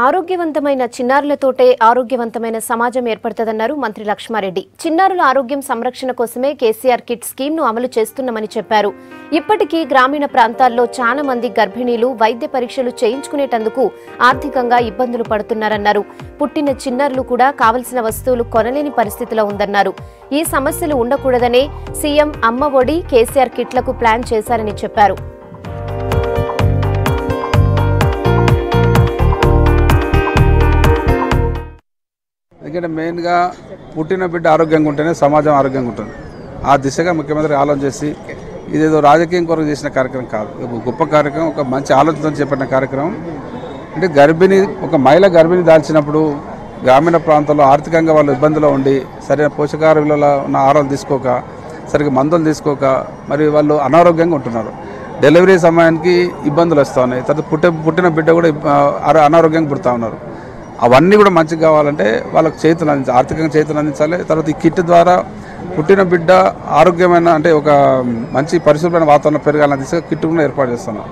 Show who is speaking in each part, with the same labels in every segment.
Speaker 1: ఆరోగ్యవంతమైన చిన్నారులతోటే ఆరోగ్యవంతమైన సమాజం ఏర్పడుతుందన్నారు మంత్రి లక్ష్మారెడ్డి. చిన్నారుల ఆరోగ్యం సంరక్షణ కోసమే కేసీఆర్ కిట్ స్కీమ్ ను అమలు చేస్తున్నామని చెప్పారు. ఇప్పటికీ గ్రామీణ ప్రాంతాల్లో చాలా మంది గర్భిణీలు వైద్య పరీక్షలు చేయించుకునేటందుకు ఆర్థికంగా ఇబ్బందులు పడుతున్నారన్నారు. పుట్టిన చిన్నారులు కూడా కావలసిన వస్తువులు కొనలేని పరిస్థితిలో ఉందన్నారు. ఈ సమస్యలు ఉండకూడదనే సీఎం అమ్మ ఒడి కేసీఆర్ కిట్లకు ప్లాన్ చేశారని చెప్పారు.
Speaker 2: ఎందుకంటే మెయిన్గా పుట్టిన బిడ్డ ఆరోగ్యంగా ఉంటేనే సమాజం ఆరోగ్యంగా ఉంటుంది. ఆ దిశగా ముఖ్యమంత్రి ఆలోచన చేసి ఇదేదో రాజకీయం కొరకు చేసిన కార్యక్రమం కాదు, ఒక గొప్ప కార్యక్రమం, ఒక మంచి ఆలోచనతో చేపట్టిన కార్యక్రమం. అంటే ఒక మహిళ గర్భిణి దాల్చినప్పుడు గ్రామీణ ప్రాంతాల్లో ఆర్థికంగా వాళ్ళు ఇబ్బందులో ఉండి సరైన పోషకాహార విలువల ఉన్న ఆహారాలు తీసుకోక, సరిగ్గా మందులు తీసుకోక మరి వాళ్ళు అనారోగ్యంగా ఉంటున్నారు. డెలివరీ సమయానికి ఇబ్బందులు వస్తూ ఉన్నాయి. తర్వాత పుట్టిన బిడ్డ కూడా అనారోగ్యంగా పుడతా ఉన్నారు. అవన్నీ కూడా మంచిగా కావాలంటే వాళ్ళకి చేతులు అందించాలి, ఆర్థికంగా చేతులు అందించాలి. తర్వాత ఈ కిట్ ద్వారా పుట్టిన బిడ్డ ఆరోగ్యమైన అంటే ఒక మంచి పరిశుభ్రమైన వాతావరణం పెరగాలని దిశగా కిట్ కూడా ఏర్పాటు చేస్తున్నాం.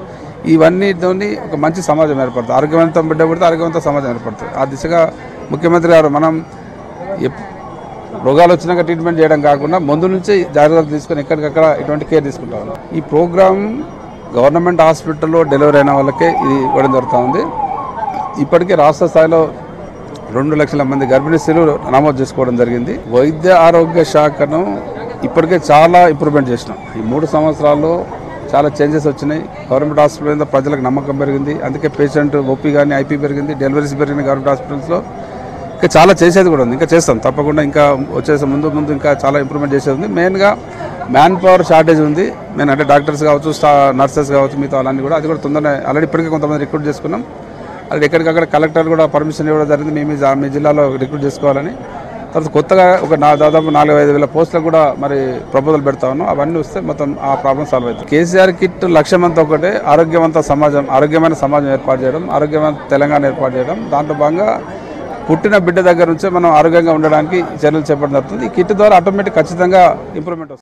Speaker 2: ఇవన్నీతోని ఒక మంచి సమాజం ఏర్పడుతుంది. ఆరోగ్యవంతం బిడ్డ పుడితే ఆరోగ్యవంత సమాజం ఏర్పడుతుంది. ఆ దిశగా ముఖ్యమంత్రి గారు మనం రోగాలు వచ్చినాక ట్రీట్మెంట్ చేయడం కాకుండా ముందు నుంచి జాగ్రత్తలు తీసుకొని ఎక్కడికక్కడ ఇటువంటి కేర్ తీసుకుంటాం. ఈ ప్రోగ్రామ్ గవర్నమెంట్ హాస్పిటల్లో డెలివరీ అయిన వాళ్ళకే ఇది ఇవ్వడం జరుగుతూ ఉంది. ఇప్పటికే రాష్ట్ర స్థాయిలో 2 లక్షల మంది గర్భిణీ స్త్రీలు నమోదు చేసుకోవడం జరిగింది. వైద్య ఆరోగ్య శాఖను ఇప్పటికే చాలా ఇంప్రూవ్మెంట్ చేసినాం. ఈ 3 సంవత్సరాల్లో చాలా చేంజెస్ వచ్చినాయి. గవర్నమెంట్ హాస్పిటల్ మీద ప్రజలకు నమ్మకం పెరిగింది. అందుకే పేషెంట్ ఓపీ కానీ ఐపీ పెరిగింది, డెలివరీస్ పెరిగింది. గవర్నమెంట్ హాస్పిటల్స్లో ఇంకా చాలా చేసేది కూడా ఉంది, ఇంకా చేస్తాం తప్పకుండా. ఇంకా వచ్చేసి ముందు ఇంకా చాలా ఇంప్రూవ్మెంట్ చేసేది ఉంది. మెయిన్గా మ్యాన్ పవర్ షార్టేజ్ ఉంది. అంటే డాక్టర్స్ కావచ్చు, నర్సెస్ కావచ్చు, మిగతా వాళ్ళన్నీ కూడా అది కూడా తొందరగా ఆల్రెడీ ఇప్పటికే కొంతమంది రిక్రూట్ చేసుకున్నాం. అది ఎక్కడికక్కడ కలెక్టర్ కూడా పర్మిషన్ ఇవ్వడం జరిగింది, మేము మీ జిల్లాలో రిక్రూట్ చేసుకోవాలని. తర్వాత కొత్తగా దాదాపు 4-5 వేల పోస్టులకు కూడా మరి ప్రపోజల్ పెడతా ఉన్నాం. అవన్నీ వస్తే మొత్తం ఆ ప్రాబ్లం సాల్వ్ అవుతుంది. కేసీఆర్ కిట్ లక్ష్యం అంతా ఒకటే, ఆరోగ్యమైన సమాజం ఏర్పాటు చేయడం, ఆరోగ్యమైన తెలంగాణ ఏర్పాటు చేయడం. దాంట్లో భాగంగా పుట్టిన బిడ్డ దగ్గర నుంచే మనం ఆరోగ్యంగా ఉండడానికి చర్యలు చేపట్టడం జరుగుతుంది. ఈ కిట్ ద్వారా ఆటోమేటిక్ ఖచ్చితంగా ఇంప్రూవ్మెంట్ వస్తుంది.